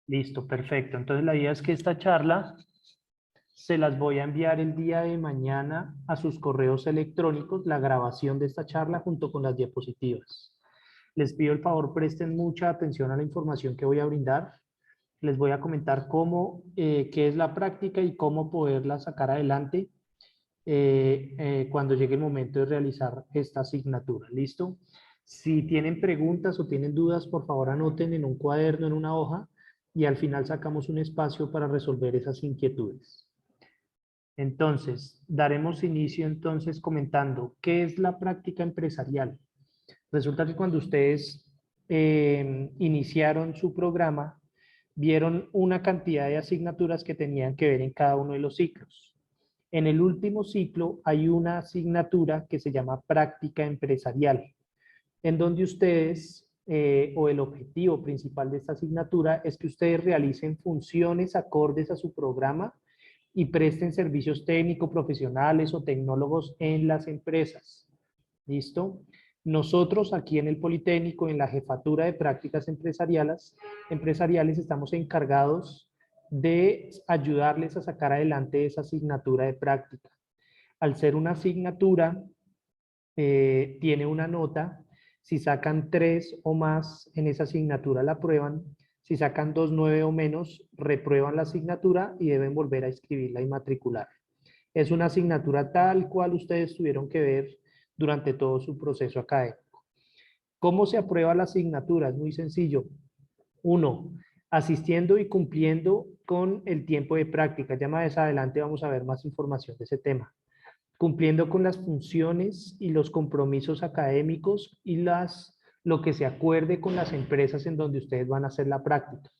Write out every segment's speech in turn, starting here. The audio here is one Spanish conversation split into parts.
Listo, perfecto. Entonces la idea es que esta charla se las voy a enviar el día de mañana a sus correos electrónicos, la grabación de esta charla junto con las diapositivas. Les pido el favor, presten mucha atención a la información que voy a brindar. Les voy a comentar qué es la práctica y cómo poderla sacar adelante cuando llegue el momento de realizar esta asignatura. ¿Listo? Si tienen preguntas o tienen dudas, por favor anoten en un cuaderno, en una hoja, y al final sacamos un espacio para resolver esas inquietudes. Entonces, daremos inicio entonces comentando qué es la práctica empresarial. Resulta que cuando ustedes iniciaron su programa, vieron una cantidad de asignaturas que tenían que ver en cada uno de los ciclos. En el último ciclo hay una asignatura que se llama práctica empresarial, en donde ustedes, o el objetivo principal de esta asignatura es que ustedes realicen funciones acordes a su programa y presten servicios técnicos, profesionales o tecnólogos en las empresas. ¿Listo? Nosotros aquí en el Politécnico, en la Jefatura de Prácticas empresariales estamos encargados de ayudarles a sacar adelante esa asignatura de práctica. Al ser una asignatura, tiene una nota. Si sacan 3 o más en esa asignatura la aprueban. Si sacan 2, 9 o menos, reprueban la asignatura y deben volver a inscribirla y matricular. Es una asignatura tal cual ustedes tuvieron que ver durante todo su proceso académico. ¿Cómo se aprueba la asignatura? Es muy sencillo. 1. Asistiendo y cumpliendo con el tiempo de práctica. Ya más adelante vamos a ver más información de ese tema. Cumpliendo con las funciones y los compromisos académicos y lo que se acuerde con las empresas en donde ustedes van a hacer la práctica.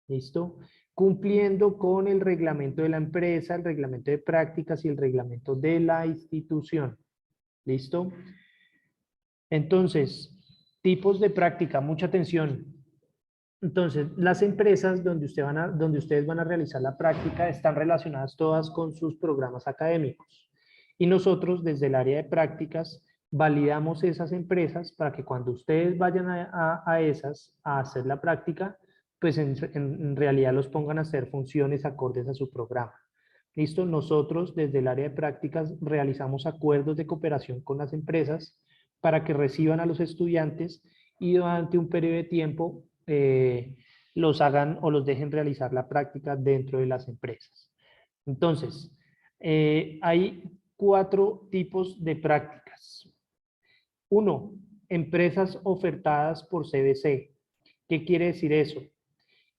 ¿Listo? Cumpliendo con el reglamento de la empresa, el reglamento de prácticas y el reglamento de la institución. ¿Listo? Entonces, tipos de práctica, mucha atención. Entonces, las empresas donde ustedes van a realizar la práctica están relacionadas todas con sus programas académicos. Y nosotros, desde el área de prácticas, validamos esas empresas para que cuando ustedes vayan a esas a hacer la práctica, pues en realidad los pongan a hacer funciones acordes a su programa. ¿Listo? Nosotros, desde el área de prácticas, realizamos acuerdos de cooperación con las empresas para que reciban a los estudiantes y durante un periodo de tiempo los hagan o los dejen realizar la práctica dentro de las empresas. Entonces, hay 4 tipos de prácticas. 1, empresas ofertadas por CBC. ¿Qué quiere decir eso?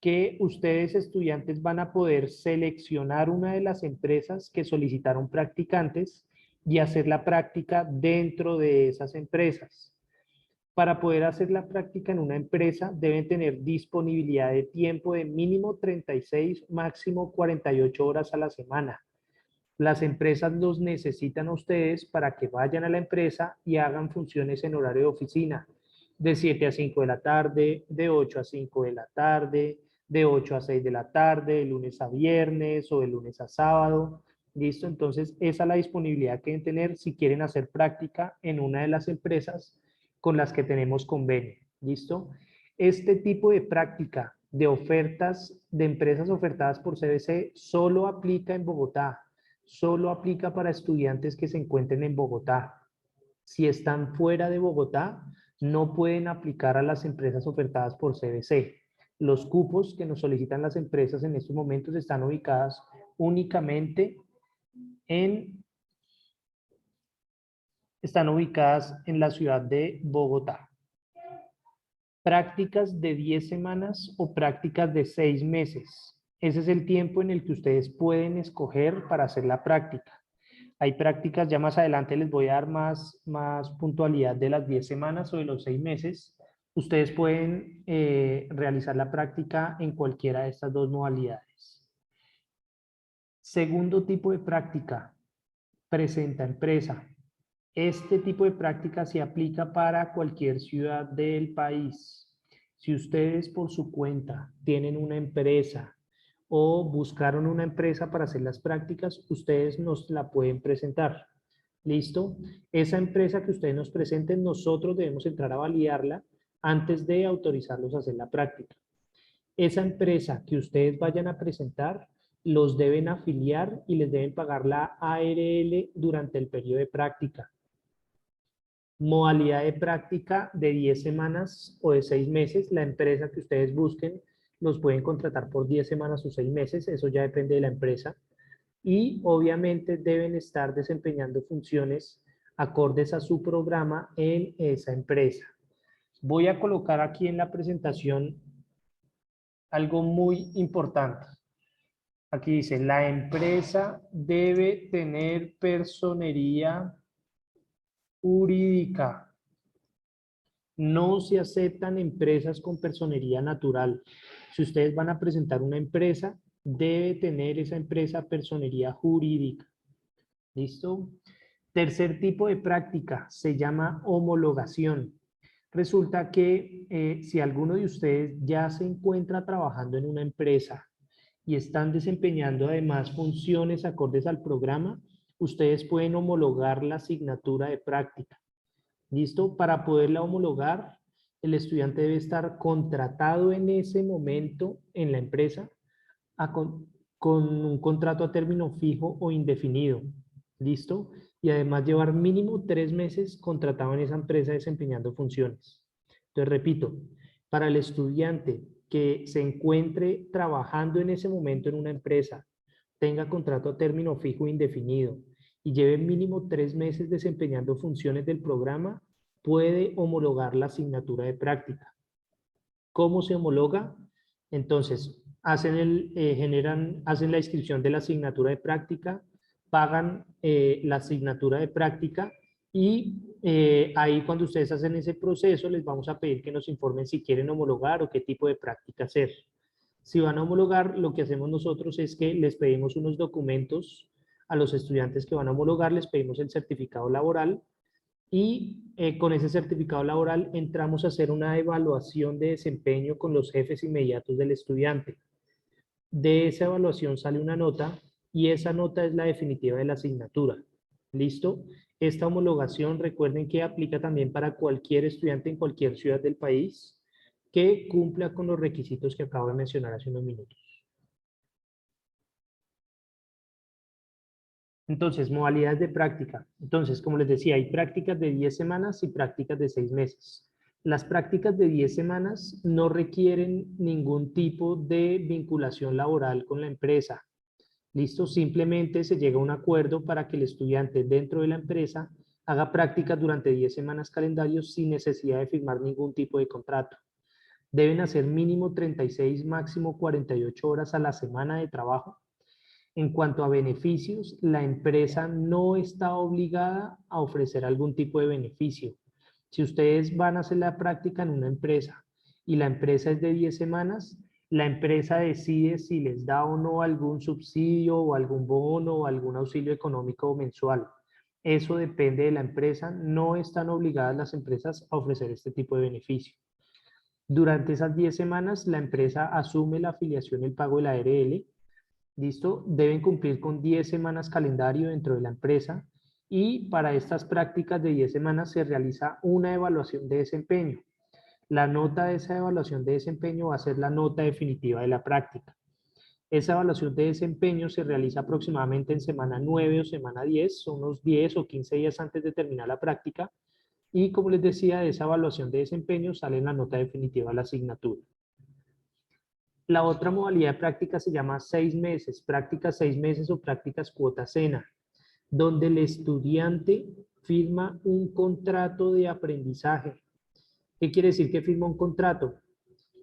Que ustedes estudiantes van a poder seleccionar una de las empresas que solicitaron practicantes y hacer la práctica dentro de esas empresas. Para poder hacer la práctica en una empresa deben tener disponibilidad de tiempo de mínimo 36, máximo 48 horas a la semana. Las empresas los necesitan a ustedes para que vayan a la empresa y hagan funciones en horario de oficina, de 7 a 5 de la tarde, de 8 a 5 de la tarde, de 8 a 6 de la tarde, de lunes a viernes o de lunes a sábado. ¿Listo? Entonces, esa es la disponibilidad que deben tener si quieren hacer práctica en una de las empresas con las que tenemos convenio. ¿Listo? Este tipo de práctica de ofertas, de empresas ofertadas por CBC, solo aplica en Bogotá. Solo aplica para estudiantes que se encuentren en Bogotá. Si están fuera de Bogotá, no pueden aplicar a las empresas ofertadas por CBC. Los cupos que nos solicitan las empresas en estos momentos están ubicadas únicamente están ubicadas en la ciudad de Bogotá. Prácticas de 10 semanas o prácticas de 6 meses. Ese es el tiempo en el que ustedes pueden escoger para hacer la práctica. Hay prácticas, ya más adelante les voy a dar más puntualidad de las 10 semanas o de los 6 meses. Ustedes pueden realizar la práctica en cualquiera de estas dos modalidades. Segundo tipo de práctica, presenta empresa. Este tipo de práctica se aplica para cualquier ciudad del país. Si ustedes por su cuenta tienen una empresa o buscaron una empresa para hacer las prácticas, ustedes nos la pueden presentar. ¿Listo? Esa empresa que ustedes nos presenten, nosotros debemos entrar a validarla antes de autorizarlos a hacer la práctica. Esa empresa que ustedes vayan a presentar, los deben afiliar y les deben pagar la ARL durante el periodo de práctica. Modalidad de práctica de 10 semanas o de 6 meses. La empresa que ustedes busquen los pueden contratar por 10 semanas o 6 meses. Eso ya depende de la empresa. Y obviamente deben estar desempeñando funciones acordes a su programa en esa empresa. Voy a colocar aquí en la presentación algo muy importante. Aquí dice, la empresa debe tener personería jurídica. No se aceptan empresas con personería natural. Si ustedes van a presentar una empresa, debe tener esa empresa personería jurídica. ¿Listo? Tercer tipo de práctica se llama homologación. Resulta que si alguno de ustedes ya se encuentra trabajando en una empresa y están desempeñando además funciones acordes al programa, ustedes pueden homologar la asignatura de práctica. ¿Listo? Para poderla homologar, el estudiante debe estar contratado en ese momento en la empresa con un contrato a término fijo o indefinido. ¿Listo? Y además llevar mínimo 3 meses contratado en esa empresa desempeñando funciones. Entonces, repito, para el estudiante que se encuentre trabajando en ese momento en una empresa, tenga contrato a término fijo e indefinido y lleve mínimo 3 meses desempeñando funciones del programa, puede homologar la asignatura de práctica. ¿Cómo se homologa? Entonces, hacen la inscripción de la asignatura de práctica, pagan la asignatura de práctica y ahí cuando ustedes hacen ese proceso les vamos a pedir que nos informen si quieren homologar o qué tipo de práctica hacer. Si van a homologar, lo que hacemos nosotros es que les pedimos unos documentos a los estudiantes que van a homologar, les pedimos el certificado laboral y con ese certificado laboral entramos a hacer una evaluación de desempeño con los jefes inmediatos del estudiante. De esa evaluación sale una nota y esa nota es la definitiva de la asignatura. ¿Listo? Esta homologación, recuerden que aplica también para cualquier estudiante en cualquier ciudad del país que cumpla con los requisitos que acabo de mencionar hace unos minutos. Entonces, modalidades de práctica. Entonces, como les decía, hay prácticas de 10 semanas y prácticas de 6 meses. Las prácticas de 10 semanas no requieren ningún tipo de vinculación laboral con la empresa. ¿Listo? Simplemente se llega a un acuerdo para que el estudiante dentro de la empresa haga prácticas durante 10 semanas calendarios sin necesidad de firmar ningún tipo de contrato. Deben hacer mínimo 36, máximo 48 horas a la semana de trabajo. En cuanto a beneficios, la empresa no está obligada a ofrecer algún tipo de beneficio. Si ustedes van a hacer la práctica en una empresa y la empresa es de 10 semanas, la empresa decide si les da o no algún subsidio o algún bono o algún auxilio económico mensual. Eso depende de la empresa, no están obligadas las empresas a ofrecer este tipo de beneficio. Durante esas 10 semanas, la empresa asume la afiliación y el pago de la ARL. ¿Listo? Deben cumplir con 10 semanas calendario dentro de la empresa y para estas prácticas de 10 semanas se realiza una evaluación de desempeño. La nota de esa evaluación de desempeño va a ser la nota definitiva de la práctica. Esa evaluación de desempeño se realiza aproximadamente en semana 9 o semana 10, unos 10 o 15 días antes de terminar la práctica. Y como les decía, de esa evaluación de desempeño sale la nota definitiva de la asignatura. La otra modalidad de práctica se llama 6 meses, prácticas 6 meses o prácticas cuota cena, donde el estudiante firma un contrato de aprendizaje. ¿Qué quiere decir que firma un contrato?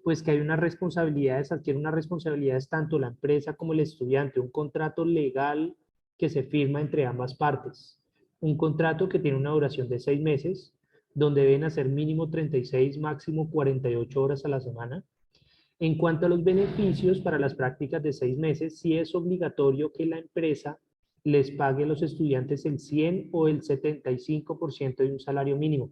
Pues que hay unas responsabilidades, adquiere unas responsabilidades tanto la empresa como el estudiante, un contrato legal que se firma entre ambas partes. Un contrato que tiene una duración de 6 meses, donde deben hacer mínimo 36, máximo 48 horas a la semana. En cuanto a los beneficios para las prácticas de 6 meses, sí es obligatorio que la empresa les pague a los estudiantes el 100 o el 75% de un salario mínimo.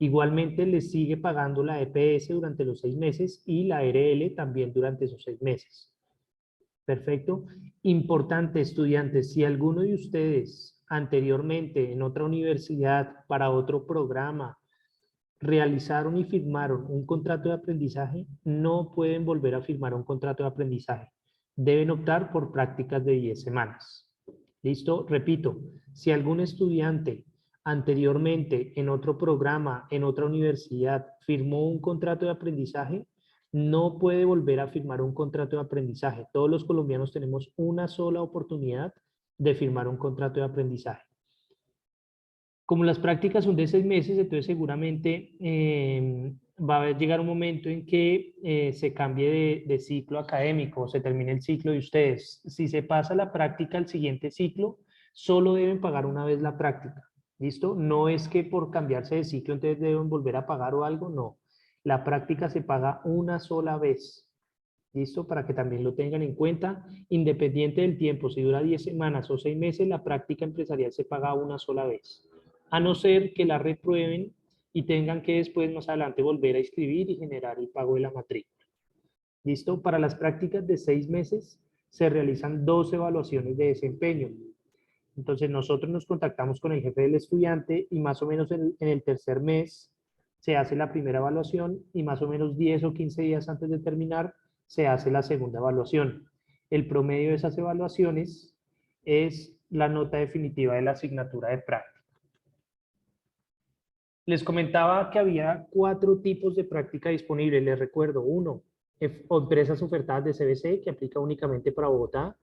Igualmente les sigue pagando la EPS durante los 6 meses y la ARL también durante esos 6 meses. Perfecto. Importante, estudiantes, si alguno de ustedes anteriormente en otra universidad, para otro programa, realizaron y firmaron un contrato de aprendizaje, no pueden volver a firmar un contrato de aprendizaje. Deben optar por prácticas de 10 semanas. ¿Listo? Repito, si algún estudiante anteriormente en otro programa, en otra universidad, firmó un contrato de aprendizaje, no puede volver a firmar un contrato de aprendizaje. Todos los colombianos tenemos una sola oportunidad de firmar un contrato de aprendizaje. Como las prácticas son de 6 meses, entonces seguramente va a llegar un momento en que se cambie de ciclo académico, se termine el ciclo de ustedes. Si se pasa la práctica al siguiente ciclo, solo deben pagar una vez la práctica. ¿Listo? No es que por cambiarse de ciclo entonces deben volver a pagar o algo, no. La práctica se paga una sola vez. ¿Listo? Para que también lo tengan en cuenta, independiente del tiempo, si dura 10 semanas o 6 meses, la práctica empresarial se paga una sola vez. A no ser que la reprueben y tengan que después, más adelante, volver a inscribir y generar el pago de la matrícula. ¿Listo? Para las prácticas de 6 meses se realizan 2 evaluaciones de desempeño. Entonces nosotros nos contactamos con el jefe del estudiante y más o menos en el tercer mes se hace la primera evaluación y más o menos 10 o 15 días antes de terminar se hace la segunda evaluación. El promedio de esas evaluaciones es la nota definitiva de la asignatura de práctica. Les comentaba que había 4 tipos de práctica disponibles. Les recuerdo, 1, empresas ofertadas de CBC, que aplica únicamente para Bogotá.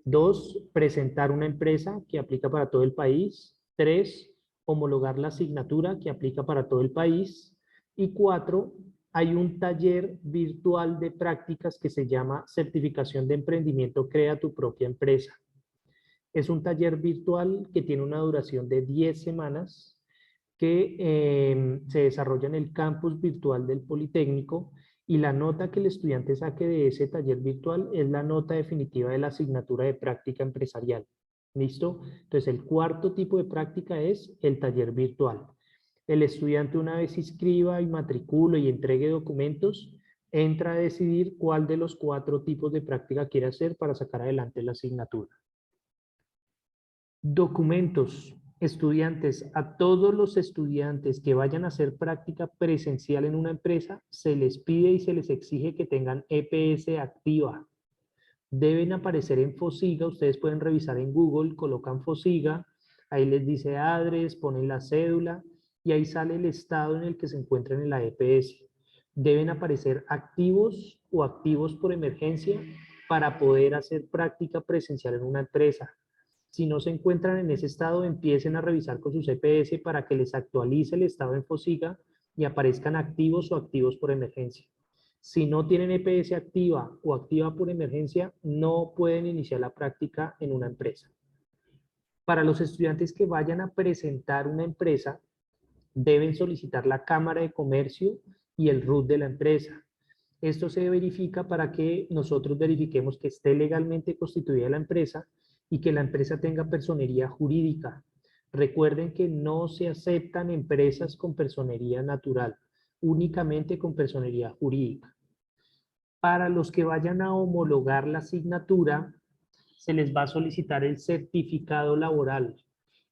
2, presentar una empresa, que aplica para todo el país. 3, homologar la asignatura, que aplica para todo el país. Y 4, hay un taller virtual de prácticas que se llama Certificación de Emprendimiento Crea tu propia empresa. Es un taller virtual que tiene una duración de 10 semanas que se desarrolla en el campus virtual del Politécnico y la nota que el estudiante saque de ese taller virtual es la nota definitiva de la asignatura de práctica empresarial. ¿Listo? Entonces el cuarto tipo de práctica es el taller virtual. El estudiante una vez inscriba y matricule y entregue documentos, entra a decidir cuál de los 4 tipos de práctica quiere hacer para sacar adelante la asignatura. Documentos. Estudiantes, a todos los estudiantes que vayan a hacer práctica presencial en una empresa, se les pide y se les exige que tengan EPS activa. Deben aparecer en FOSIGA, ustedes pueden revisar en Google, colocan FOSIGA, ahí les dice adres, ponen la cédula y ahí sale el estado en el que se encuentran en la EPS. Deben aparecer activos o activos por emergencia para poder hacer práctica presencial en una empresa. Si no se encuentran en ese estado, empiecen a revisar con sus EPS para que les actualice el estado en FOSIGA y aparezcan activos o activos por emergencia. Si no tienen EPS activa o activa por emergencia, no pueden iniciar la práctica en una empresa. Para los estudiantes que vayan a presentar una empresa, deben solicitar la Cámara de Comercio y el RUT de la empresa. Esto se verifica para que nosotros verifiquemos que esté legalmente constituida la empresa y que la empresa tenga personería jurídica. Recuerden que no se aceptan empresas con personería natural, únicamente con personería jurídica. Para los que vayan a homologar la asignatura, se les va a solicitar el certificado laboral.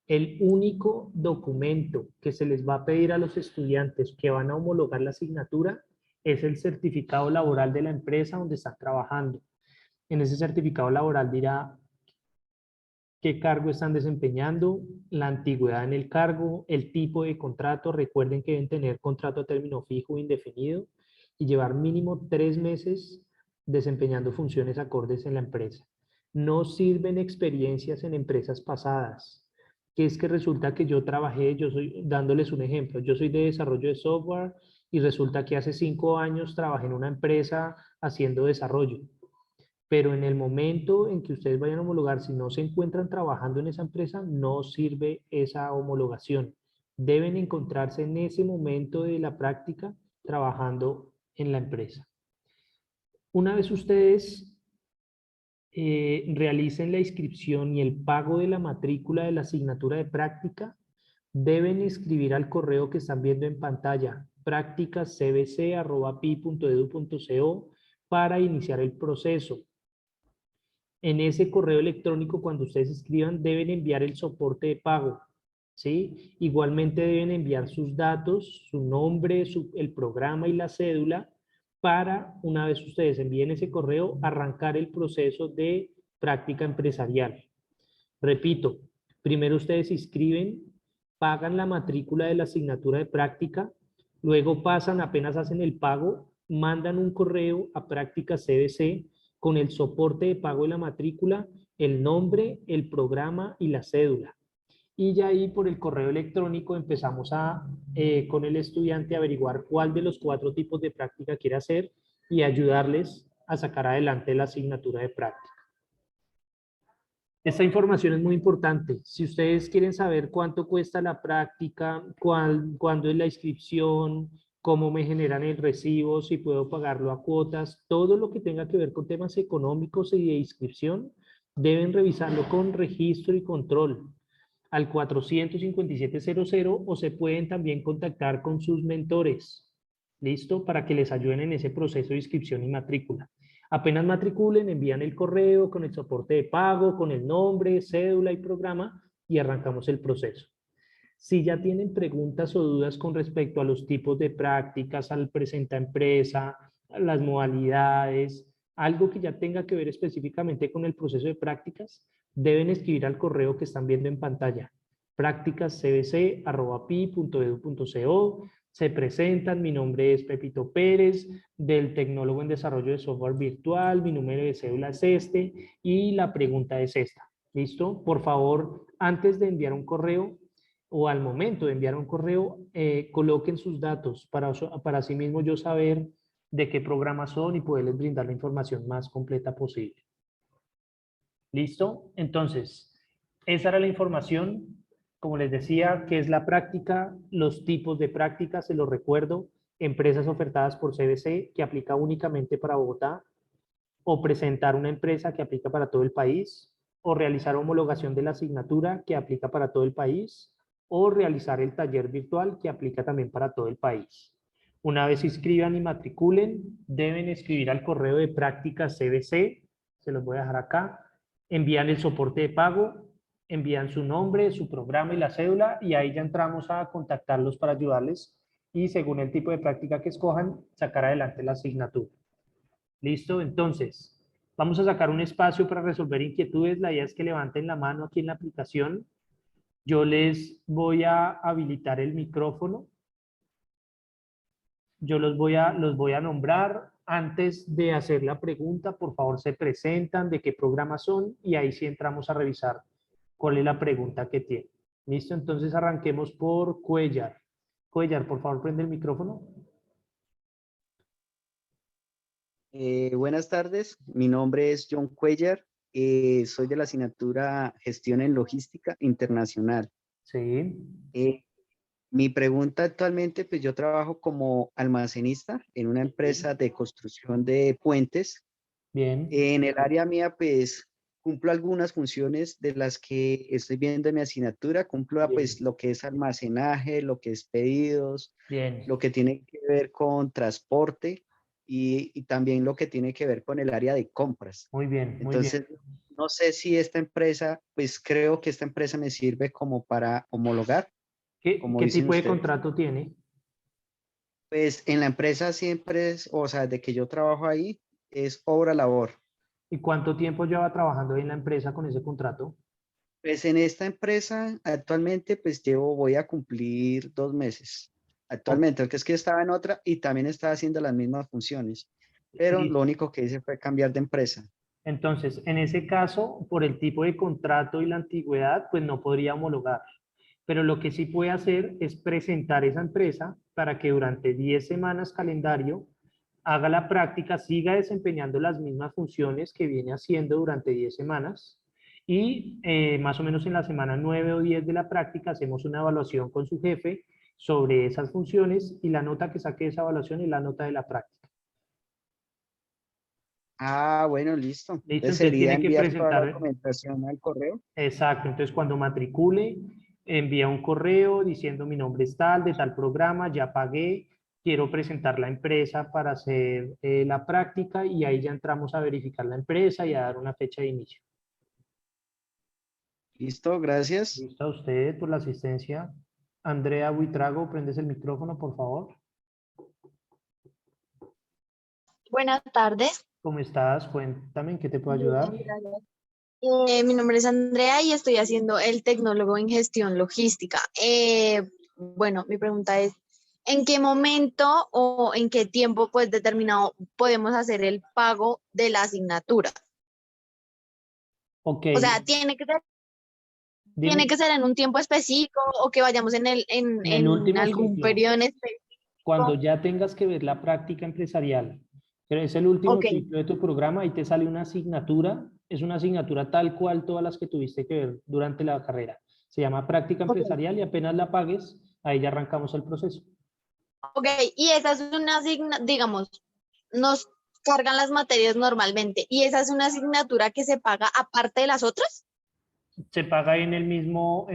El único documento que se les va a pedir a los estudiantes que van a homologar la asignatura es el certificado laboral de la empresa donde están trabajando. En ese certificado laboral dirá qué cargo están desempeñando, la antigüedad en el cargo, el tipo de contrato. Recuerden que deben tener contrato a término fijo o indefinido y llevar mínimo 3 meses desempeñando funciones acordes en la empresa. No sirven experiencias en empresas pasadas, que es que resulta que yo trabajé, dándoles un ejemplo, yo soy de desarrollo de software y resulta que hace 5 años trabajé en una empresa haciendo desarrollo. Pero en el momento en que ustedes vayan a homologar, si no se encuentran trabajando en esa empresa, no sirve esa homologación. Deben encontrarse en ese momento de la práctica trabajando en la empresa. Una vez ustedes realicen la inscripción y el pago de la matrícula de la asignatura de práctica, deben escribir al correo que están viendo en pantalla, practicascbc@pi.edu.co, para iniciar el proceso. En ese correo electrónico, cuando ustedes escriban, deben enviar el soporte de pago. ¿sí? Igualmente deben enviar sus datos, su nombre, el programa y la cédula para, una vez ustedes envíen ese correo, arrancar el proceso de práctica empresarial. Repito, primero ustedes se inscriben, pagan la matrícula de la asignatura de práctica, luego pasan, apenas hacen el pago, mandan un correo a Prácticas CBC con el soporte de pago de la matrícula, el nombre, el programa y la cédula. Y ya ahí por el correo electrónico empezamos con el estudiante a averiguar cuál de los 4 tipos de práctica quiere hacer y ayudarles a sacar adelante la asignatura de práctica. Esta información es muy importante. Si ustedes quieren saber cuánto cuesta la práctica, cuándo es la inscripción, cómo me generan el recibo, si puedo pagarlo a cuotas, todo lo que tenga que ver con temas económicos y de inscripción, deben revisarlo con registro y control al 45700 o se pueden también contactar con sus mentores, ¿listo? Para que les ayuden en ese proceso de inscripción y matrícula. Apenas matriculen, envían el correo con el soporte de pago, con el nombre, cédula y programa y arrancamos el proceso. Si ya tienen preguntas o dudas con respecto a los tipos de prácticas, al presenta empresa, a las modalidades, algo que ya tenga que ver específicamente con el proceso de prácticas, deben escribir al correo que están viendo en pantalla, prácticascbc@pi.edu.co. Se presentan, mi nombre es Pepito Pérez, del Tecnólogo en Desarrollo de Software Virtual, mi número de cédula es este y la pregunta es esta. ¿Listo? Por favor, antes de enviar un correo o al momento de enviar un correo, coloquen sus datos para así mismo yo saber de qué programas son y poderles brindar la información más completa posible. ¿Listo? Entonces, esa era la información. Como les decía, ¿qué es la práctica? Los tipos de práctica, se los recuerdo. Empresas ofertadas por CBC, que aplica únicamente para Bogotá, o presentar una empresa que aplica para todo el país, o realizar homologación de la asignatura que aplica para todo el país, o realizar el taller virtual que aplica también para todo el país. Una vez se inscriban y matriculen, deben escribir al correo de prácticas CBC, se los voy a dejar acá, envían el soporte de pago, envían su nombre, su programa y la cédula, y ahí ya entramos a contactarlos para ayudarles y según el tipo de práctica que escojan, sacar adelante la asignatura. ¿Listo? Entonces, vamos a sacar un espacio para resolver inquietudes. La idea es que levanten la mano aquí en la aplicación. Yo les voy a habilitar el micrófono. Yo los voy a nombrar. Antes de hacer la pregunta, por favor, se presentan, de qué programa son, y ahí sí entramos a revisar cuál es la pregunta que tienen. ¿Listo? Entonces arranquemos por Cuellar. Cuellar, por favor, prende el micrófono. Buenas tardes, mi nombre es John Cuellar, soy de la asignatura Gestión en Logística Internacional. Sí. Eh, Mi pregunta actualmente, pues yo trabajo como almacenista en una Sí. empresa de construcción de puentes. Bien. En el área mía, pues cumplo algunas funciones de las que estoy viendo en mi asignatura, cumplo pues Bien. lo que es almacenaje, lo que es pedidos, Bien. lo que tiene que ver con transporte y también lo que tiene que ver con el área de compras. Muy bien, muy bien. Entonces, no sé si esta empresa, pues creo que esta empresa me sirve como para homologar, como ¿Qué dicen tipo de ustedes. contrato tiene? Pues en la empresa siempre es, o sea, de que yo trabajo ahí, es obra labor. ¿Y cuánto tiempo lleva trabajando ahí en la empresa con ese contrato? Pues en esta empresa actualmente pues voy a cumplir 2 meses. O- Actualmente, porque es que estaba en otra y también estaba haciendo las mismas funciones, pero lo Listo. único que hice fue cambiar de empresa. Entonces, en ese caso, por el tipo de contrato y la antigüedad, pues no podría homologar. Pero lo que sí puede hacer es presentar esa empresa para que durante 10 semanas calendario haga la práctica, siga desempeñando las mismas funciones que viene haciendo durante 10 semanas y más o menos en la semana 9 o 10 de la práctica hacemos una evaluación con su jefe sobre esas funciones y la nota que saque de esa evaluación es la nota de la práctica. Ah, bueno, listo. ¿Listo? Entonces Entonces sería tiene que enviar toda la presentar, documentación al correo. exacto, entonces cuando matricule, envía un correo diciendo mi nombre es tal, de tal programa, ya pagué, quiero presentar la empresa para hacer la práctica y ahí ya entramos a verificar la empresa y a dar una fecha de inicio. Listo, gracias. Listo a usted por la asistencia. Andrea Buitrago, prendes el micrófono, por favor. Buenas tardes. ¿Cómo estás? Cuéntame, ¿en qué te puedo Bien, ayudar? gracias. Mi nombre es Andrea y estoy haciendo el tecnólogo en gestión logística. Bueno, mi pregunta es, ¿en qué momento o en qué tiempo pues determinado podemos hacer el pago de la asignatura? Ok, O sea, tiene dime, que ser en un tiempo específico o que vayamos en el en último algún ciclo, periodo en específico. cuando ya tengas que ver la práctica empresarial, pero es el último Ok, ciclo de tu programa y te sale una asignatura, es una asignatura tal cual todas las que tuviste que ver durante la carrera. Se llama práctica ok, empresarial y apenas la pagues, ahí ya arrancamos el proceso. ok. Y esa es una digamos, nos cargan las materias normalmente y esa es una asignatura que se paga aparte de las otras. Se paga en el mismo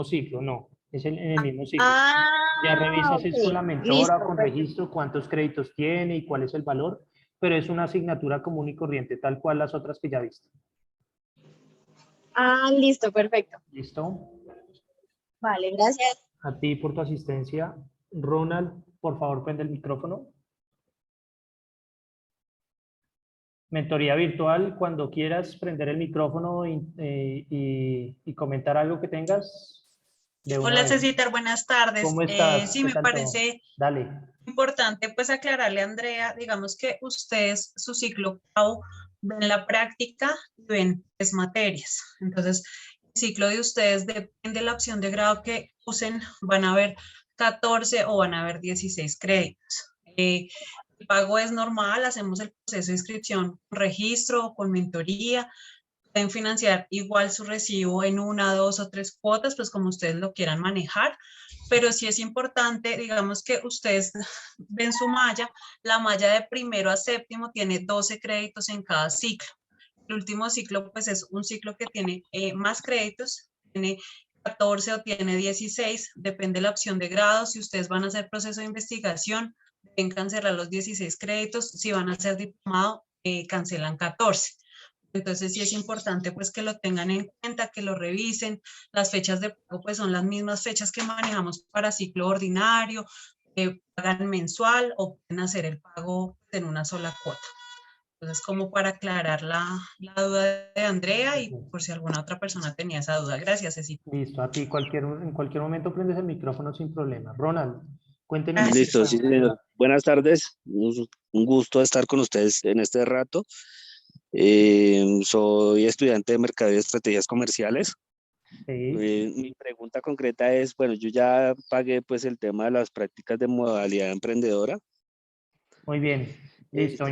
ciclo, no, es en el mismo ciclo. Ya Ah, revisas ok, es con la mentora, listo, con perfecto. registro, cuántos créditos tiene y cuál es el valor, pero es una asignatura común y corriente, tal cual las otras que ya viste. Ah, listo, perfecto. ¿Listo? Vale, gracias. A ti por tu asistencia. Ronald, por favor, prende el micrófono. Mentoría virtual, cuando quieras prender el micrófono y comentar algo que tengas, de una Hola vez. Cecitar, buenas tardes. ¿Cómo estás? Sí, ¿Qué me tal todo? parece Dale. importante pues aclararle a Andrea, digamos que ustedes su ciclo PAU ven la práctica y ven tres materias. Entonces, el ciclo de ustedes depende de la opción de grado que usen, van a haber 14 o van a haber 16 créditos. El pago es normal, hacemos el proceso de inscripción, registro, con mentoría, pueden financiar igual su recibo en una, dos o tres cuotas, pues como ustedes lo quieran manejar, pero sí es importante, digamos que ustedes ven su malla, la malla de primero a séptimo tiene 12 créditos en cada ciclo. El último ciclo pues es un ciclo que tiene más créditos, tiene 14 o tiene 16, depende de la opción de grado, si ustedes van a hacer proceso de investigación, deben cancelar los 16 créditos, si van a hacer diplomado, cancelan 14. Entonces sí es importante pues que lo tengan en cuenta, que lo revisen. Las fechas de pago pues son las mismas fechas que manejamos para ciclo ordinario, pagan mensual o pueden hacer el pago en una sola cuota. Entonces como para aclarar la duda de Andrea y por si alguna otra persona tenía esa duda. Gracias, Ceci. Listo, a ti en cualquier momento prendes el micrófono sin problema. Ronald, cuénteme en qué te Gracias. Listo, puedo sí, señor. ayudar. Buenas tardes. Un gusto estar con ustedes en este rato. Soy estudiante de Mercadeo y Estrategias Comerciales. Sí, Mi pregunta concreta es, bueno, yo ya pagué pues el tema de las prácticas de modalidad emprendedora. muy bien. Es- Listo, esa nota,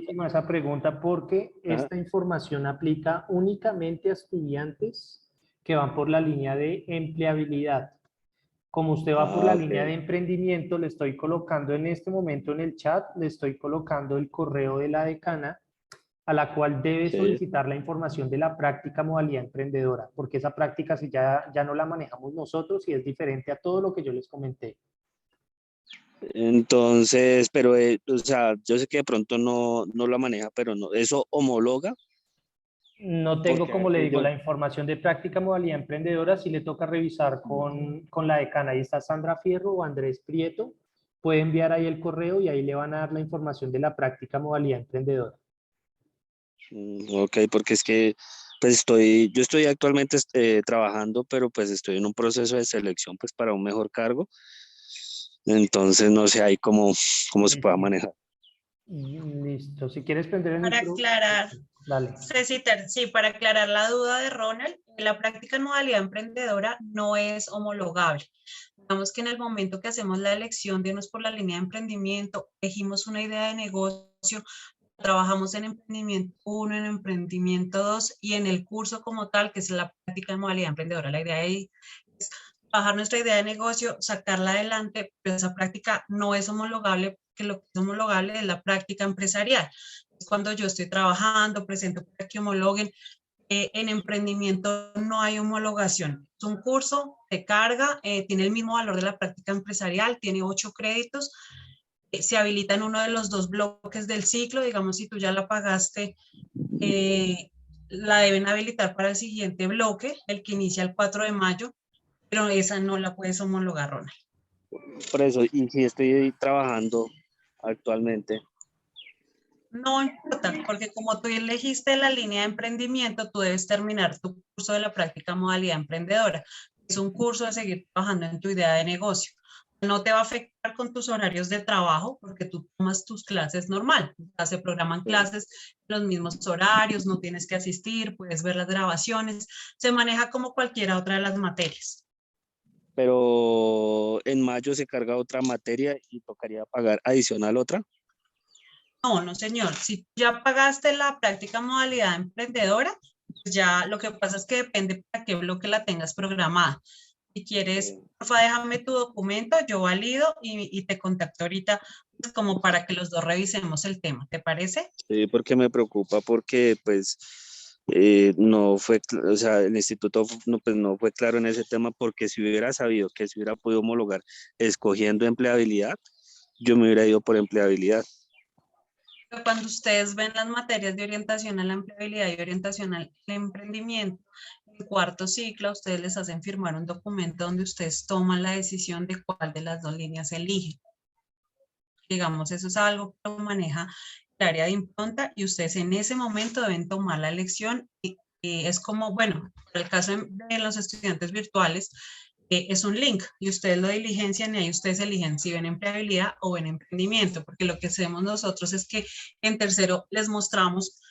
importantísima esa pregunta porque ajá. esta información aplica únicamente a estudiantes que van por la línea de empleabilidad. Como usted va por la Ok. línea de emprendimiento, le estoy colocando en este momento en el chat, le estoy colocando el correo de la decana a la cual debe Sí. solicitar la información de la práctica modalidad emprendedora, porque esa práctica si ya no la manejamos nosotros y es diferente a todo lo que yo les comenté. Entonces, pero, o sea, yo sé que de pronto no la maneja, pero no, ¿eso homologa? No tengo, Porque a como ver, le pues digo, yo, la información de práctica modalidad emprendedora, si le toca revisar con la decana. Ahí está Sandra Fierro o Andrés Prieto. Puede enviar ahí el correo y ahí le van a dar la información de la práctica modalidad emprendedora. ok, porque es que pues yo estoy actualmente trabajando, pero pues estoy en un proceso de selección pues para un mejor cargo. Entonces no sé ahí cómo se pueda Listo. manejar. Listo. Si quieres prender el Para micro, aclarar, dale. Cecitar, sí, para aclarar la duda de Ronald, la práctica en modalidad emprendedora no es homologable. Digamos que en el momento que hacemos la elección de irnos por la línea de emprendimiento, elegimos una idea de negocio, trabajamos en emprendimiento 1, en emprendimiento 2 y en el curso como tal, que es la práctica en modalidad emprendedora. La idea ahí es trabajar nuestra idea de negocio, sacarla adelante, pero esa práctica no es homologable, que lo que es homologable es la práctica empresarial. Es cuando yo estoy trabajando, presento para que homologuen. En emprendimiento no hay homologación. Es un curso de carga, tiene el mismo valor de la práctica empresarial, tiene 8 créditos, se habilita en uno de los 2 bloques del ciclo, digamos, si tú ya la pagaste, la deben habilitar para el siguiente bloque, el que inicia el 4 de mayo, pero esa no la puedes homologar, Ronald. Por eso, y si estoy trabajando actualmente. No importa, porque como tú elegiste la línea de emprendimiento, tú debes terminar tu curso de la práctica modalidad emprendedora. Es un curso de seguir trabajando en tu idea de negocio. No te va a afectar con tus horarios de trabajo porque tú tomas tus clases normal. Ya se programan clases en los mismos horarios, no tienes que asistir, puedes ver las grabaciones. Se maneja como cualquiera otra de las materias. Pero en mayo se carga otra materia y tocaría pagar adicional otra. No, no, señor. Si ya pagaste la práctica modalidad emprendedora, pues ya lo que pasa es que depende para qué bloque la tengas programada. Si quieres, porfa, déjame tu documento, yo valido y te contacto ahorita pues, como para que los dos revisemos el tema. ¿Te parece? Sí, porque me preocupa porque pues no fue, o sea, el instituto no, pues, no fue claro en ese tema porque si hubiera sabido que se hubiera podido homologar escogiendo empleabilidad, yo me hubiera ido por empleabilidad. Pero cuando ustedes ven las materias de orientación a la empleabilidad y orientación al emprendimiento, en cuarto ciclo, a ustedes les hacen firmar un documento donde ustedes toman la decisión de cuál de las dos líneas eligen. Digamos, eso es algo que lo maneja el área de impronta y ustedes en ese momento deben tomar la elección y es como, bueno, en el caso de los estudiantes virtuales, es un link y ustedes lo diligencian y ahí ustedes eligen si ven empleabilidad o ven emprendimiento, porque lo que hacemos nosotros es que en tercero les mostramos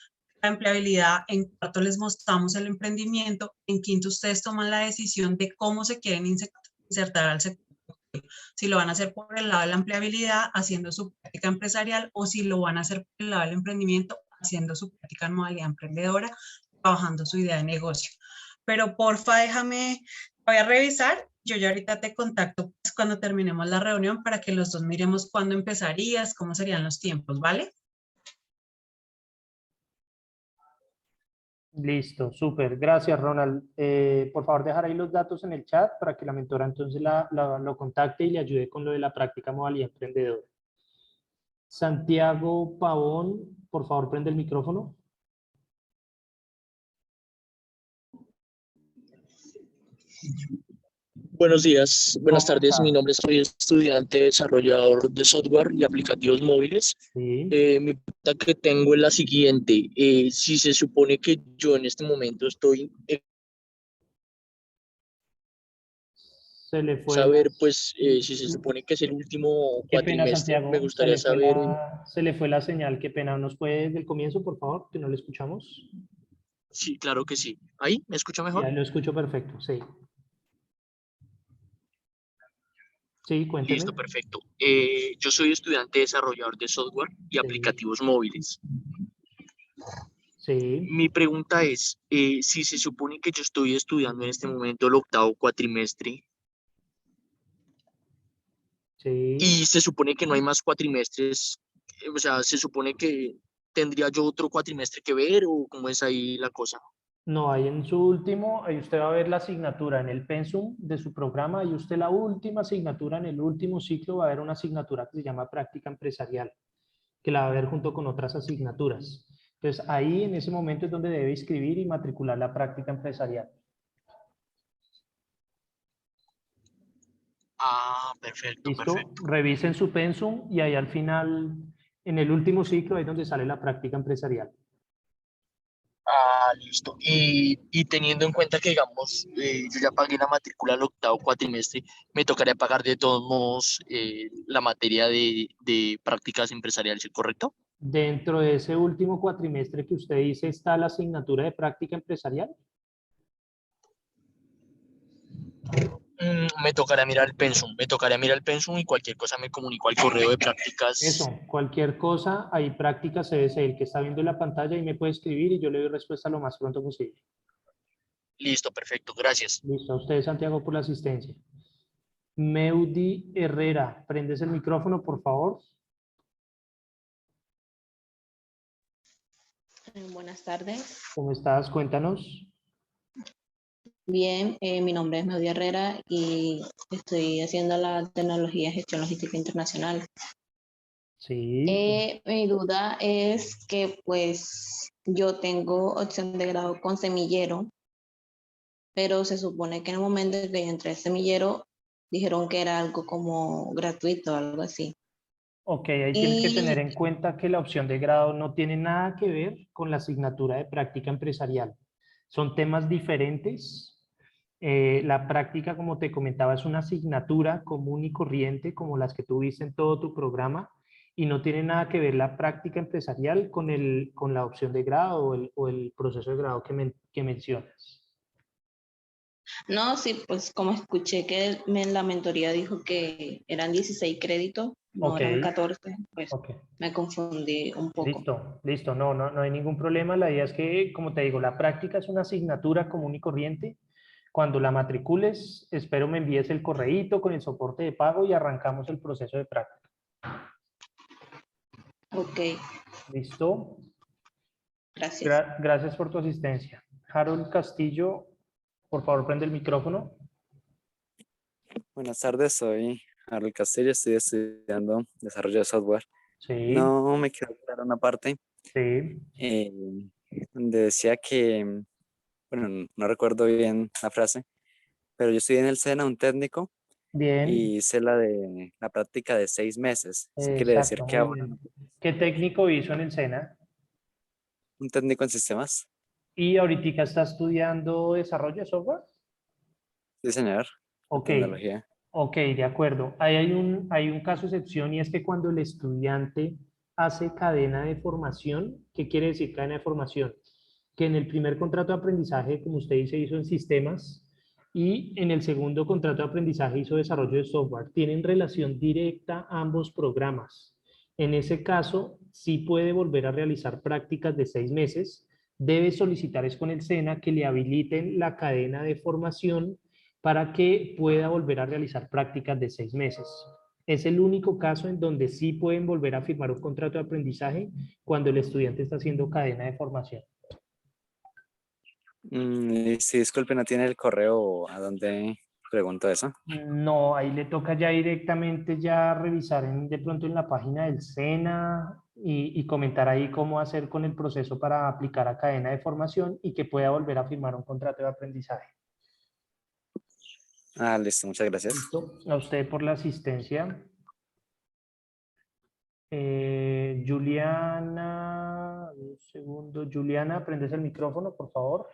la empleabilidad, en cuarto les mostramos el emprendimiento, en quinto ustedes toman la decisión de cómo se quieren insertar al sector. Si lo van a hacer por el lado de la empleabilidad, haciendo su práctica empresarial, o si lo van a hacer por el lado del emprendimiento, haciendo su práctica en modalidad emprendedora, trabajando su idea de negocio. Pero porfa, déjame, voy a revisar. Yo ya ahorita te contacto pues, cuando terminemos la reunión para que los dos miremos cuándo empezarías, cómo serían los tiempos, ¿vale? Listo, súper. Gracias, Ronald. Por favor, dejar ahí los datos en el chat para que la mentora entonces lo contacte y le ayude con lo de la práctica modalidad emprendedora. Santiago Pavón, por favor, prende el micrófono. Buenos días, buenas ¿Cómo tardes. está? Mi nombre es, soy estudiante desarrollador de software y aplicativos móviles. Sí. Mi pregunta que tengo es la siguiente. Si se supone que yo en este momento estoy Se le fue saber, pues, si se supone que es el último Qué pena, cuatrimestre, me Santiago. gustaría saber. Se le fue la señal. Qué pena. ¿Nos puede desde el comienzo, por favor? Que no le escuchamos. Sí, claro que sí. ¿Ahí me escucha mejor? Ya lo escucho perfecto. Sí. Sí, cuénteme. Listo, perfecto. Yo soy estudiante desarrollador de software y aplicativos móviles. Sí, Mi pregunta es, si se supone que yo estoy estudiando en este momento el octavo cuatrimestre sí. y se supone que no hay más cuatrimestres, o sea, se supone que tendría yo otro cuatrimestre que ver o cómo es ahí la cosa. No, ahí en su último, ahí usted va a ver la asignatura en el pensum de su programa y usted la última asignatura en el último ciclo va a haber una asignatura que se llama práctica empresarial, que la va a ver junto con otras asignaturas. Entonces ahí en ese momento es donde debe inscribir y matricular la práctica empresarial. Ah, perfecto, ¿Listo? perfecto. Revisen su pensum y ahí al final, en el último ciclo, ahí es donde sale la práctica empresarial. Ah, listo. Y teniendo en cuenta que, digamos, yo ya pagué la matrícula al octavo cuatrimestre, me tocaría pagar de todos modos la materia de prácticas empresariales, ¿correcto? Dentro de ese último cuatrimestre que usted dice está la asignatura de práctica empresarial. Me tocaría mirar el pensum y cualquier cosa me comunico al correo de prácticas. Eso, cualquier cosa, hay prácticas CBC, el que está viendo la pantalla y me puede escribir y yo le doy respuesta lo más pronto posible. Listo, perfecto, gracias. Listo, a usted, Santiago, por la asistencia. Meudi Herrera, prendes el micrófono, por favor. Buenas tardes. ¿Cómo estás? Cuéntanos. Bien, mi nombre es Meudi Herrera y estoy haciendo la tecnología de gestión logística internacional. Sí, Mi duda es que, pues, yo tengo opción de grado con semillero, pero se supone que en el momento en que yo entré al semillero, dijeron que era algo como gratuito, algo así. Ok, ahí tienes que tener en cuenta que la opción de grado no tiene nada que ver con la asignatura de práctica empresarial. Son temas diferentes. La práctica, como te comentaba, es una asignatura común y corriente, como las que tuviste en todo tu programa, y no tiene nada que ver la práctica empresarial con la opción de grado o el proceso de grado que mencionas. No, sí, pues como escuché que en la mentoría dijo que eran 16 créditos, no Ok, eran 14, pues ok. me confundí un poco. Listo, listo, no hay ningún problema. La idea es que, como te digo, la práctica es una asignatura común y corriente. Cuando la matricules, espero me envíes el correíto con el soporte de pago y arrancamos el proceso de práctica. Ok, ¿Listo? gracias. Gracias por tu asistencia. Harold Castillo, por favor, prende el micrófono. Buenas tardes, soy Harold Castillo, estoy estudiando desarrollo de software. Sí, No me quedó clara una parte sí, eh, donde decía que, bueno, no recuerdo bien la frase, pero yo estoy en el SENA, un técnico, bien, y hice la de la práctica de 6 meses. Eso quiere decir exacto, que muy ahora bien. ¿Qué técnico hizo en el SENA? un técnico en sistemas, ¿Y ahorita está estudiando desarrollo de software? diseñador de Ok, tecnología. ok, de acuerdo. Ahí hay un caso excepción y es que cuando el estudiante hace cadena de formación, ¿qué quiere decir cadena de formación? Que en el primer contrato de aprendizaje, como usted dice, hizo en sistemas y en el segundo contrato de aprendizaje hizo desarrollo de software. Tienen relación directa ambos programas. En ese caso, sí puede volver a realizar prácticas de 6 meses. Debe solicitar es con el SENA que le habiliten la cadena de formación para que pueda volver a realizar prácticas de 6 meses. Es el único caso en donde sí pueden volver a firmar un contrato de aprendizaje cuando el estudiante está haciendo cadena de formación. Y si disculpe, no tiene el correo a donde pregunto eso. No, ahí le toca ya directamente ya revisar de pronto en la página del SENA y comentar ahí cómo hacer con el proceso para aplicar a cadena de formación y que pueda volver a firmar un contrato de aprendizaje. Ah, listo, muchas gracias. Listo. A usted por la asistencia. Juliana, un segundo. Juliana, prendes el micrófono, por favor.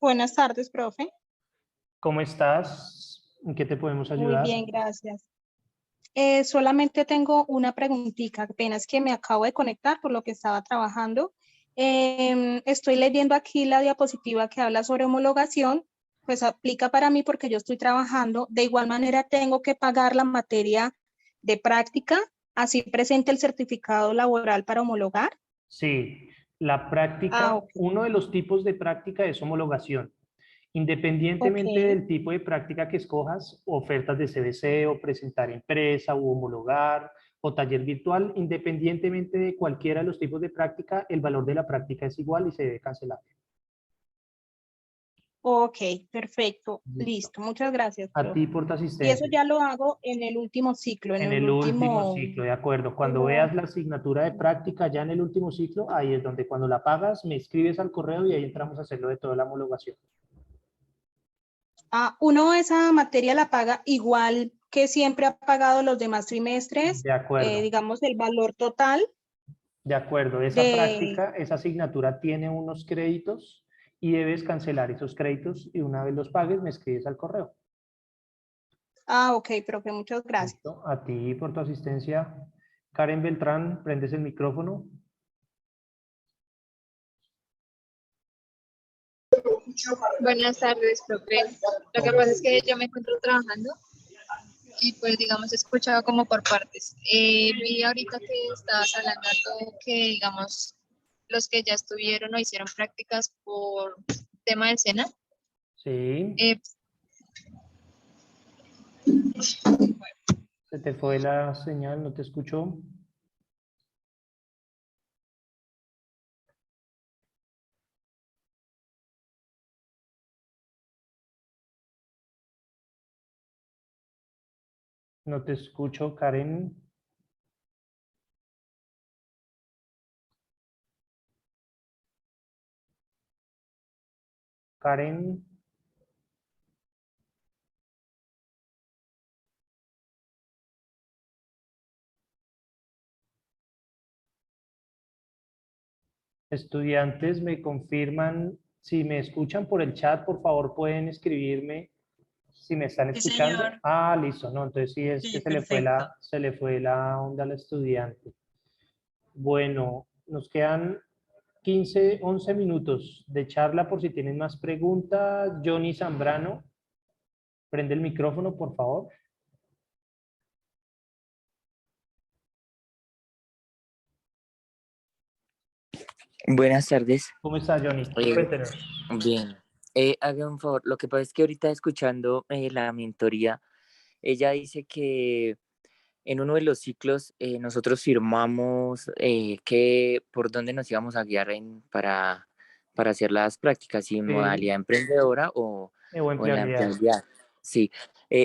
Buenas tardes, profe. ¿Cómo estás? ¿En qué te podemos Muy ayudar? bien, gracias. Solamente tengo una preguntita, apenas que me acabo de conectar por lo que estaba trabajando. Estoy leyendo aquí la diapositiva que habla sobre homologación, pues aplica para mí porque yo estoy trabajando. De igual manera, tengo que pagar la materia de práctica, así presente el certificado laboral para homologar. Sí, la práctica, Ok. uno de los tipos de práctica es homologación. Ok, Independientemente del tipo de práctica que escojas, ofertas de CBC o presentar empresa o homologar o taller virtual, independientemente de cualquiera de los tipos de práctica, el valor de la práctica es igual y se debe cancelar. ok, perfecto, Listo. listo. Muchas gracias, A profe. ti por tu Y eso asistencia. ya lo hago en el último ciclo, en En el el último último. ciclo, de acuerdo. Cuando veas la asignatura de práctica ya en el último ciclo, ahí es donde cuando la pagas me escribes al correo y ahí entramos a hacerlo de toda la homologación. Uno esa materia la paga igual que siempre ha pagado los demás trimestres, De acuerdo, digamos el valor total de acuerdo. Esa de. práctica, esa asignatura tiene unos créditos y debes cancelar esos créditos y una vez los pagues me escribes al correo. Ok, profe, muchas gracias. Listo. A ti por tu asistencia. Karen Beltrán, prendes el micrófono. Buenas tardes, profe. Lo que pasa es que yo me encuentro trabajando y pues digamos he escuchado como por partes. Vi ahorita que estabas hablando que digamos los que ya estuvieron o hicieron prácticas por tema del SENA. Sí. eh, Se te fue la señal, no te escucho. No te escucho, Karen. Karen. Estudiantes, me confirman, si me escuchan por el chat, por favor pueden escribirme si me están Sí, escuchando. señor. Ah, listo, no, entonces sí es Sí, que perfecto. se le fue la onda al estudiante. Bueno, nos quedan 15, 11 minutos de charla por si tienen más preguntas. Johnny Zambrano, prende el micrófono, por favor. Buenas tardes. ¿Cómo está, Johnny? Cuéntenos. Bien. Haga un favor, lo que pasa es que ahorita escuchando la mentoría, ella dice que en uno de los ciclos nosotros firmamos que por dónde nos íbamos a guiar para hacer las prácticas, si en modalidad emprendedora o O en la empleabilidad. empleabilidad. Sí,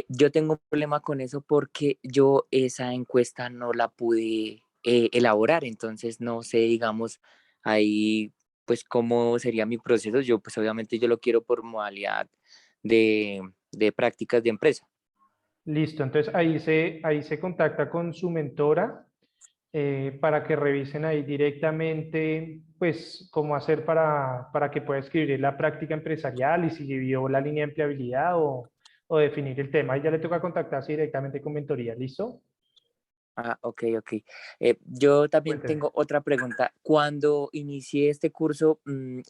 yo tengo un problema con eso porque yo esa encuesta no la pude elaborar, entonces no sé, digamos, ahí pues cómo sería mi proceso. Yo pues obviamente yo lo quiero por modalidad de prácticas de empresa. Listo, entonces ahí se contacta con su mentora para que revisen ahí directamente, pues, cómo hacer para que pueda escribir la práctica empresarial y si vio la línea de empleabilidad o definir el tema. Ahí ya le toca contactarse directamente con mentoría, ¿listo? Ah, ok, ok. Yo también Cuénteme. tengo otra pregunta. Cuando inicié este curso,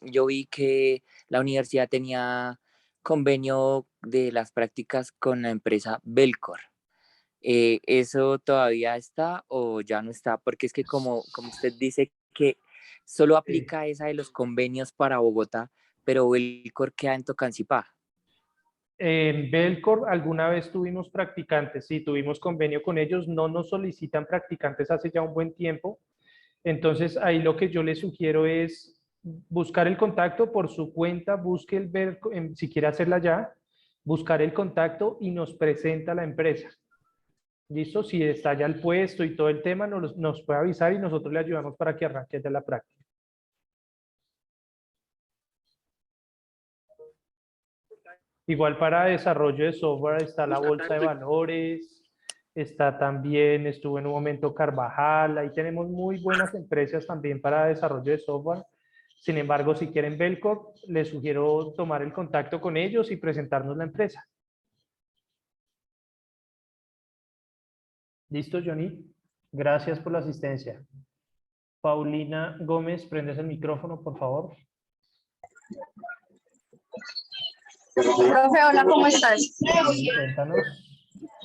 yo vi que la universidad tenía convenio de las prácticas con la empresa Belcor. ¿Eso todavía está o ya no está? Porque es que como usted dice que solo aplica esa de los convenios para Bogotá, pero Belcor queda en Tocancipá. En Belcorp alguna vez tuvimos practicantes, sí, tuvimos convenio con ellos, no nos solicitan practicantes hace ya un buen tiempo. Entonces ahí lo que yo les sugiero es buscar el contacto por su cuenta, busque el Belcorp, si quiere hacerla ya, buscar el contacto y nos presenta la empresa. ¿Listo? Si está ya el puesto y todo el tema, nos puede avisar y nosotros le ayudamos para que arranque ya la práctica. Igual para desarrollo de software está la bolsa de valores, está también, estuvo en un momento Carvajal, ahí tenemos muy buenas empresas también para desarrollo de software. Sin embargo, si quieren Belcorp, les sugiero tomar el contacto con ellos y presentarnos la empresa. ¿Listo, Johnny? Gracias por la asistencia. Paulina Gómez, prendes el micrófono, por favor. Profe, hola, ¿cómo estás? Cuéntanos.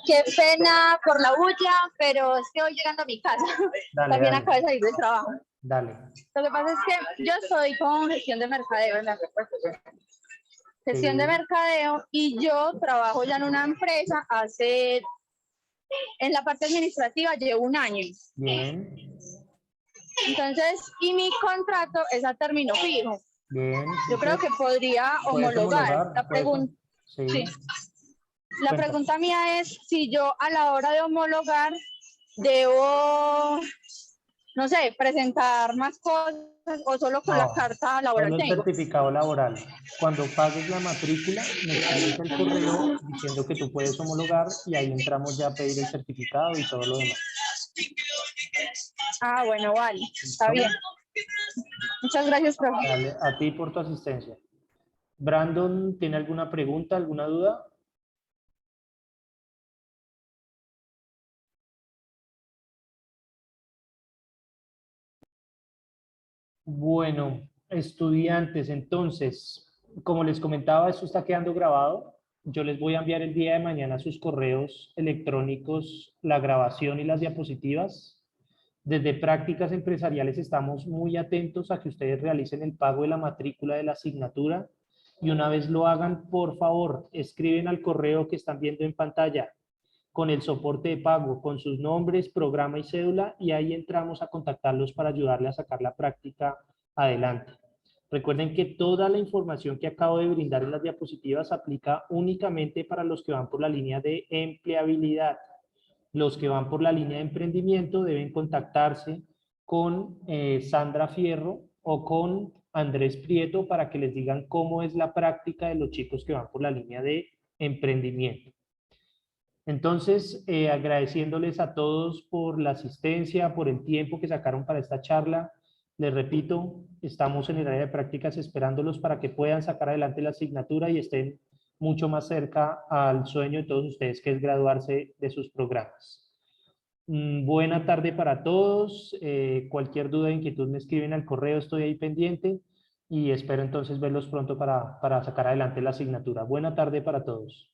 Qué pena por la bulla, pero es que voy llegando a mi casa. Dale, También dale. acabo de salir del trabajo. Dale. Lo que pasa es que yo estoy con gestión de mercadeo en la gestión de mercadeo y yo trabajo ya en una empresa en la parte administrativa llevo un año. Bien. Entonces, y mi contrato es a término fijo. Bien. Yo creo que podría ¿Puedes homologar. La ¿Puedes? pregunta. Sí. Sí. La pregunta mía es si yo a la hora de homologar debo, no sé, presentar más cosas o solo con la carta laboral Solo el tengo. certificado laboral. Cuando pagues la matrícula, me escribes el correo diciendo que tú puedes homologar y ahí entramos ya a pedir el certificado y todo lo demás. Ah, bueno, vale, está bien. Muchas gracias, profe. Dale, a ti por tu asistencia. Brandon, ¿tiene alguna pregunta, alguna duda? Bueno, estudiantes, entonces, como les comentaba, esto está quedando grabado. Yo les voy a enviar el día de mañana a sus correos electrónicos la grabación y las diapositivas. Desde Prácticas Empresariales estamos muy atentos a que ustedes realicen el pago de la matrícula de la asignatura y una vez lo hagan, por favor, escriben al correo que están viendo en pantalla con el soporte de pago, con sus nombres, programa y cédula, y ahí entramos a contactarlos para ayudarle a sacar la práctica adelante. Recuerden que toda la información que acabo de brindar en las diapositivas aplica únicamente para los que van por la línea de empleabilidad. Los que van por la línea de emprendimiento deben contactarse con Sandra Fierro o con Andrés Prieto para que les digan cómo es la práctica de los chicos que van por la línea de emprendimiento. Entonces, agradeciéndoles a todos por la asistencia, por el tiempo que sacaron para esta charla. Les repito, estamos en el área de prácticas esperándolos para que puedan sacar adelante la asignatura y estén mucho más cerca al sueño de todos ustedes, que es graduarse de sus programas. Buena tarde para todos. Cualquier duda o inquietud me escriben al correo, estoy ahí pendiente y espero entonces verlos pronto para sacar adelante la asignatura. Buena tarde para todos.